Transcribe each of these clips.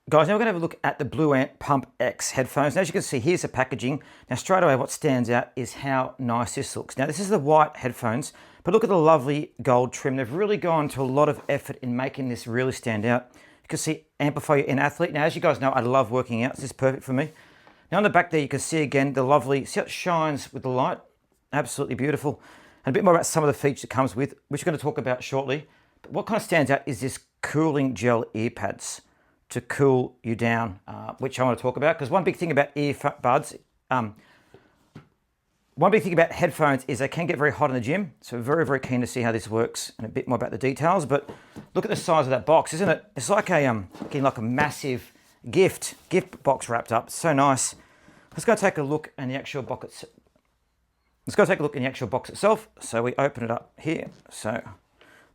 Guys, now we're going to have a look at the Blue Ant Pump X headphones. Now, as you can see, here's the packaging. Now, straight away, what stands out is how nice this looks. Now, this is the white headphones, but look at the lovely gold trim. They've really gone to a lot of effort in making this really stand out. You can see amplify your inner athlete. Now, as you guys know, I love working out. This is perfect for me. Now, on the back there, you can see again the lovely, see how it shines with the light? Absolutely beautiful. And a bit more about some of the features it comes with, which we're going to talk about shortly. But what kind of stands out is this cooling gel earpads to cool you down, which I want to talk about, because one big thing about earbuds, one big thing about headphones is they can get very hot in the gym. So we're very, very keen to see how this works and a bit more about the details. But look at the size of that box, isn't it? It's like a getting like a massive gift box wrapped up. It's so nice. Let's go take a look in the actual box. Let's go take a look in the actual box itself. So we open it up here. So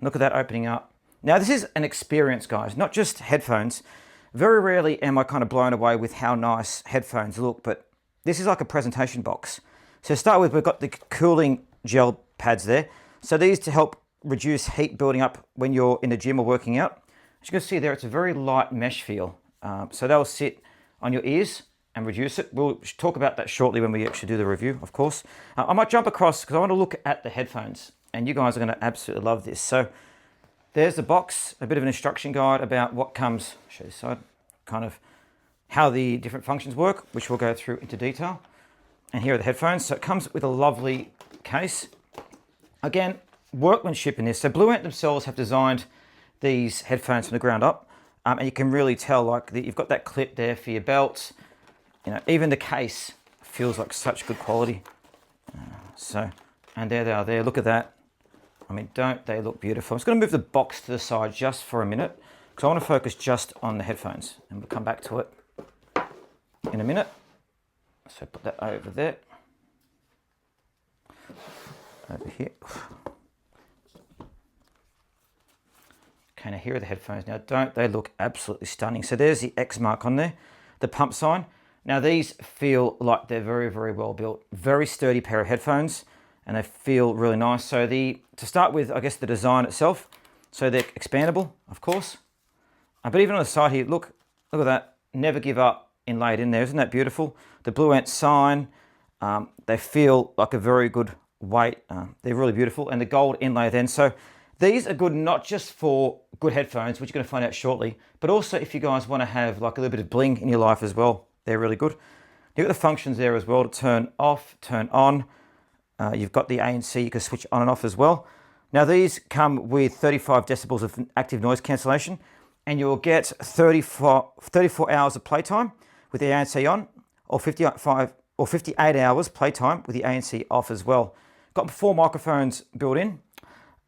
look at that opening up. Now this is an experience, guys, not just headphones. Very rarely am I kind of blown away with how nice headphones look, but this is like a presentation box. So to start with, we've got the cooling gel pads there. So these to help reduce heat building up when you're in the gym or working out. As you can see there, it's a very light mesh feel. So they'll sit on your ears and reduce it. We'll talk about that shortly when we actually do the review, of course. I might jump across because I want to look at the headphones and you guys are going to absolutely love this. So there's the box, a bit of an instruction guide about what comes, I'll show you this side, kind of how the different functions work, which we'll go through into detail. And here are the headphones. So it comes with a lovely case. Again, workmanship in this. So Blue Ant themselves have designed these headphones from the ground up. And you can really tell like you've got that clip there for your belt. You know, even the case feels like such good quality. And there they are there, look at that. I mean, don't they look beautiful? I'm just going to move the box to the side just for a minute because I want to focus just on the headphones and we'll come back to it in a minute. So put that over there, over here. Okay, now here are the headphones. Now, don't they look absolutely stunning? So there's the X mark on there, the pump sign. Now these feel like they're very, very well built, very sturdy pair of headphones. And they feel really nice. So to start with, I guess the design itself. So they're expandable, of course. But even on the side here, look at that. Never give up inlaid in there. Isn't that beautiful? The Blue Ant sign, they feel like a very good weight. They're really beautiful. And the gold inlay then. So these are good not just for good headphones, which you're going to find out shortly, but also if you guys want to have like a little bit of bling in your life as well. They're really good. You've got the functions there as well to turn off, turn on. You've got the ANC, you can switch on and off as well. Now these come with 35 decibels of active noise cancellation and you'll get 34 hours of playtime with the ANC on or 58 hours playtime with the ANC off as well. Got 4 microphones built in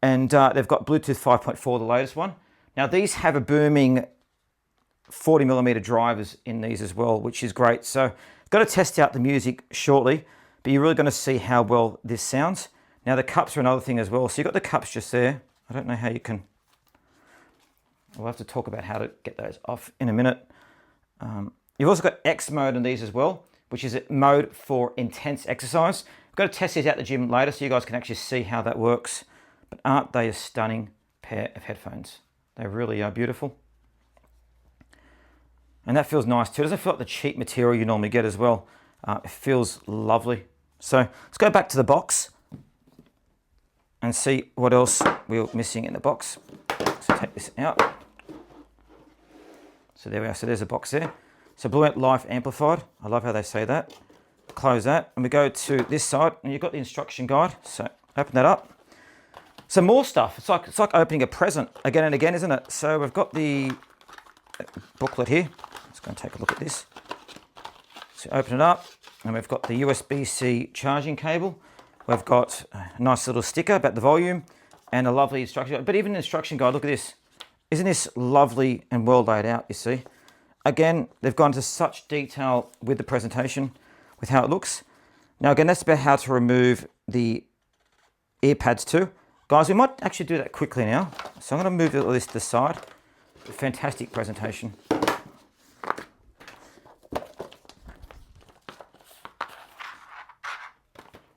and they've got Bluetooth 5.4, the latest one. Now these have a booming 40mm drivers in these as well, which is great. So I've got to test out the music shortly. But you're really going to see how well this sounds. Now the cups are another thing as well. So you've got the cups just there. I don't know how you can, we'll have to talk about how to get those off in a minute. You've also got X mode in these as well, which is a mode for intense exercise. I've got to test these out at the gym later so you guys can actually see how that works. But aren't they a stunning pair of headphones? They really are beautiful. And that feels nice too. It doesn't feel like the cheap material you normally get as well. It feels lovely. So let's go back to the box and see what else we're missing in the box. So take this out. So there we are. So there's a box there. So Blue Ant Life Amplified. I love how they say that. Close that. And we go to this side and you've got the instruction guide. So open that up. So more stuff. It's like opening a present again and again, isn't it? So we've got the booklet here. Let's go and take a look at this. So open it up and we've got the USB-C charging cable. We've got a nice little sticker about the volume and a lovely instruction guide. But even the instruction guide, look at this. Isn't this lovely and well laid out, you see? Again, they've gone to such detail with the presentation, with how it looks. Now again, that's about how to remove the earpads too. Guys, we might actually do that quickly now. So I'm going to move all this to the side. Fantastic presentation.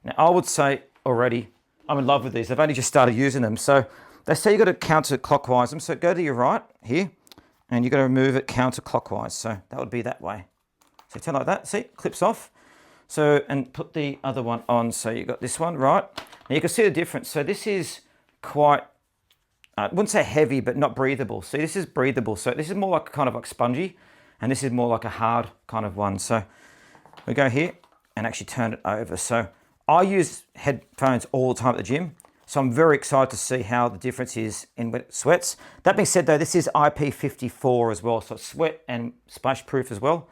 Now, I would say already, I'm in love with these. I've only just started using them. So they say you've got to counterclockwise them. So go to your right here and you've got to remove it counterclockwise. So that would be that way. So turn like that, see, clips off. So, and put the other one on. So you've got this one, right? Now you can see the difference. So this is quite, I wouldn't say heavy, but not breathable. See, this is breathable. So this is more like kind of like spongy, and this is more like a hard kind of one. So we go here and actually turn it over. So I use headphones all the time at the gym. So I'm very excited to see how the difference is in when it sweats. That being said though, this is IP54 as well. So it's sweat and splash proof as well.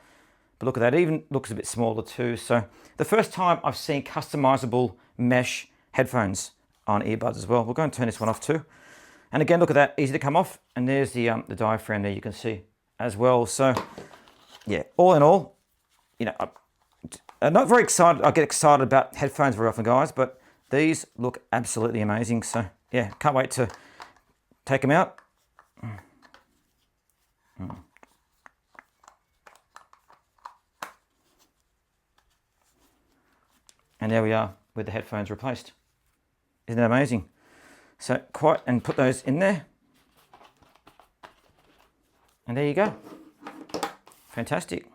But look at that, it even looks a bit smaller too. So the first time I've seen customizable mesh headphones on earbuds as well. We'll go and turn this one off too. And again, look at that, easy to come off. And there's the diaphragm there, you can see as well. So yeah, all in all, you know, I'm not very excited. I get excited about headphones very often, guys, but these look absolutely amazing. So yeah, can't wait to take them out. And there we are with the headphones replaced. Isn't that amazing? So and put those in there. And there you go. Fantastic.